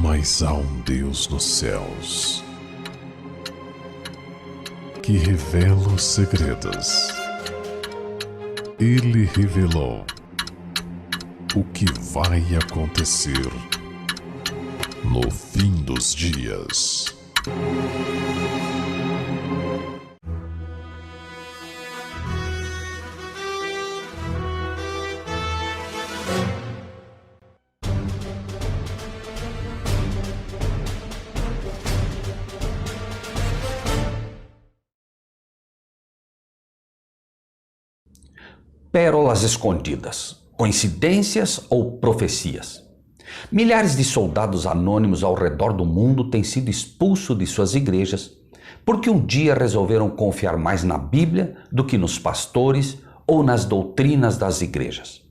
Mas há um Deus nos céus que revela os segredos. Ele revelou o que vai acontecer no fim dos dias. Pérolas escondidas, coincidências ou profecias? Milhares de soldados anônimos ao redor do mundo têm sido expulsos de suas igrejas porque um dia resolveram confiar mais na Bíblia do que nos pastores ou nas doutrinas das igrejas.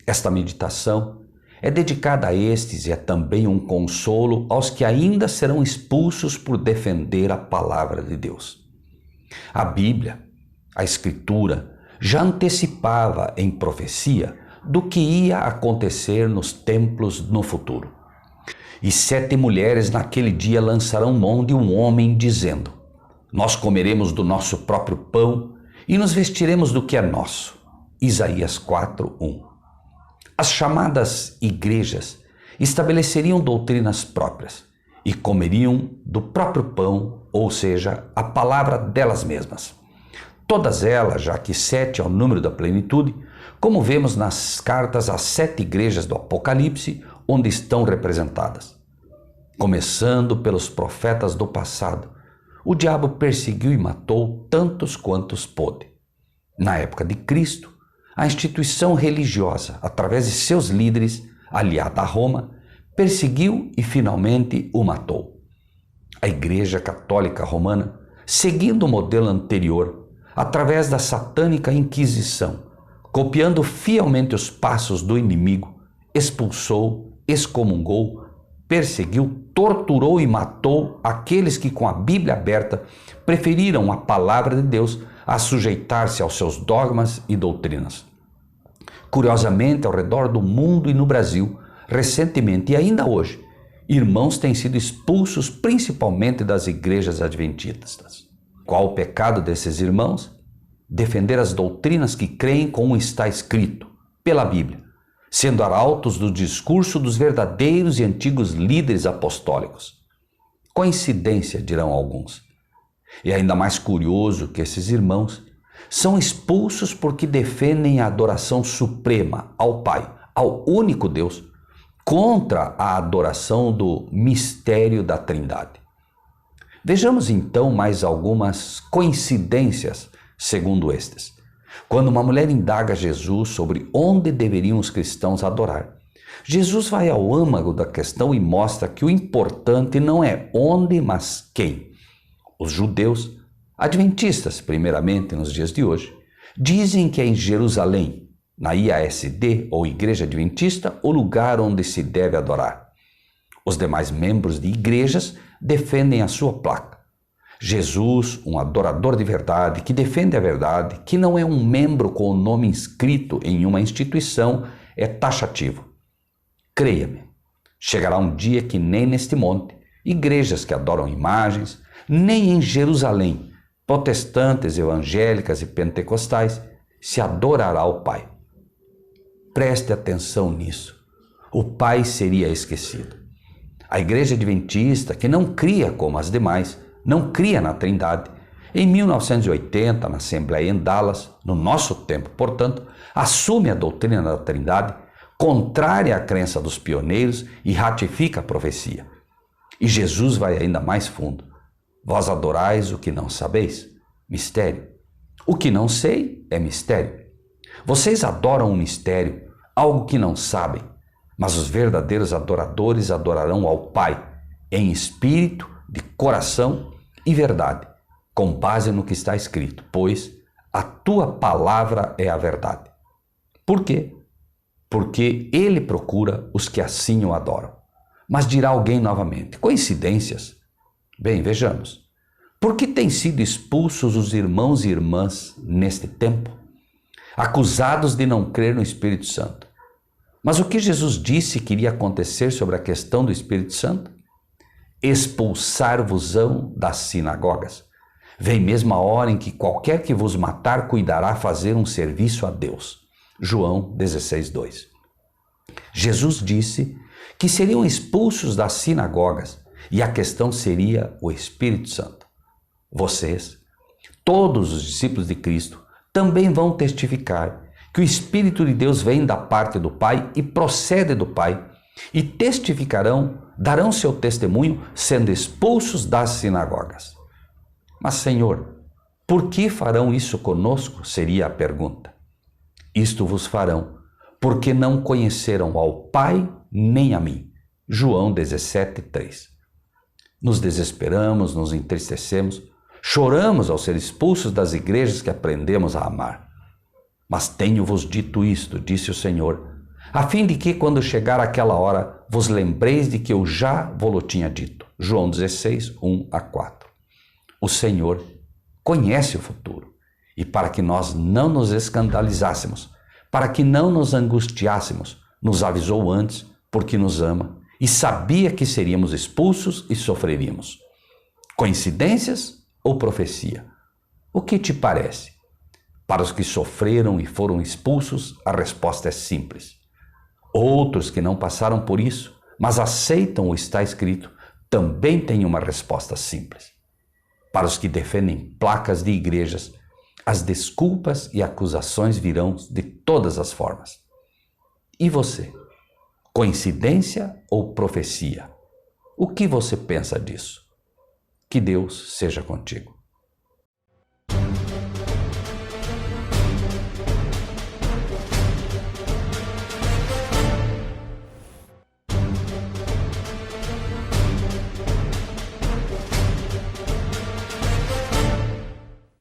Esta meditação é dedicada a estes e é também um consolo aos que ainda serão expulsos por defender a palavra de Deus. A Bíblia, a Escritura, já antecipava em profecia do que ia acontecer nos templos no futuro. E 7 mulheres naquele dia lançarão mão de um homem dizendo: nós comeremos do nosso próprio pão e nos vestiremos do que é nosso. Isaías 4:1. As chamadas igrejas estabeleceriam doutrinas próprias e comeriam do próprio pão, ou seja, a palavra delas mesmas. Todas elas, já que 7 é o número da plenitude, como vemos nas cartas às 7 igrejas do Apocalipse, onde estão representadas. Começando pelos profetas do passado, o diabo perseguiu e matou tantos quantos pôde. Na época de Cristo, a instituição religiosa, através de seus líderes, aliada a Roma, perseguiu e finalmente o matou. A Igreja Católica Romana, seguindo o modelo anterior, através da satânica Inquisição, copiando fielmente os passos do inimigo, expulsou, excomungou, perseguiu, torturou e matou aqueles que com a Bíblia aberta preferiram a palavra de Deus a sujeitar-se aos seus dogmas e doutrinas. Curiosamente, ao redor do mundo e no Brasil, recentemente e ainda hoje, irmãos têm sido expulsos principalmente das igrejas adventistas. Qual o pecado desses irmãos? Defender as doutrinas que creem como está escrito, pela Bíblia, sendo arautos do discurso dos verdadeiros e antigos líderes apostólicos. Coincidência, dirão alguns. E ainda mais curioso que esses irmãos são expulsos porque defendem a adoração suprema ao Pai, ao único Deus, contra a adoração do mistério da Trindade. Vejamos então mais algumas coincidências segundo estes. Quando uma mulher indaga Jesus sobre onde deveriam os cristãos adorar, Jesus vai ao âmago da questão e mostra que o importante não é onde, mas quem. Os judeus, adventistas primeiramente nos dias de hoje, dizem que é em Jerusalém, na IASD ou Igreja Adventista, o lugar onde se deve adorar. Os demais membros de igrejas defendem a sua placa. Jesus, um adorador de verdade, que defende a verdade, que não é um membro com o nome inscrito em uma instituição, é taxativo. Creia-me, chegará um dia que nem neste monte, igrejas que adoram imagens, nem em Jerusalém, protestantes, evangélicas e pentecostais, se adorará o Pai. Preste atenção nisso. O Pai seria esquecido. A Igreja Adventista, que não cria como as demais, não cria na Trindade, em 1980, na Assembleia em Dallas, no nosso tempo, portanto, assume a doutrina da Trindade, contrária à crença dos pioneiros e ratifica a profecia. E Jesus vai ainda mais fundo. Vós adorais o que não sabeis? Mistério. O que não sei é mistério. Vocês adoram um mistério, algo que não sabem. Mas os verdadeiros adoradores adorarão ao Pai, em espírito, de coração e verdade, com base no que está escrito, pois a tua palavra é a verdade. Por quê? Porque ele procura os que assim o adoram. Mas dirá alguém novamente: coincidências? Bem, vejamos. Por que têm sido expulsos os irmãos e irmãs neste tempo? Acusados de não crer no Espírito Santo. Mas o que Jesus disse que iria acontecer sobre a questão do Espírito Santo? Expulsar-vos-ão das sinagogas. Vem mesmo a hora em que qualquer que vos matar cuidará fazer um serviço a Deus. João 16:2. Jesus disse que seriam expulsos das sinagogas e a questão seria o Espírito Santo. Vocês, todos os discípulos de Cristo, também vão testificar que o Espírito de Deus vem da parte do Pai e procede do Pai, e testificarão, darão seu testemunho, sendo expulsos das sinagogas. Mas, Senhor, por que farão isso conosco? Seria a pergunta. Isto vos farão, porque não conheceram ao Pai nem a mim. João 17:3. Nos desesperamos, nos entristecemos, choramos ao ser expulsos das igrejas que aprendemos a amar. Mas tenho-vos dito isto, disse o Senhor, a fim de que, quando chegar aquela hora, vos lembreis de que eu já vos tinha dito. João 16, 1-4. O Senhor conhece o futuro, e para que nós não nos escandalizássemos, para que não nos angustiássemos, nos avisou antes, porque nos ama, e sabia que seríamos expulsos e sofreríamos. Coincidências ou profecia? O que te parece? Para os que sofreram e foram expulsos, a resposta é simples. Outros que não passaram por isso, mas aceitam o está escrito, também têm uma resposta simples. Para os que defendem placas de igrejas, as desculpas e acusações virão de todas as formas. E você? Coincidência ou profecia? O que você pensa disso? Que Deus seja contigo.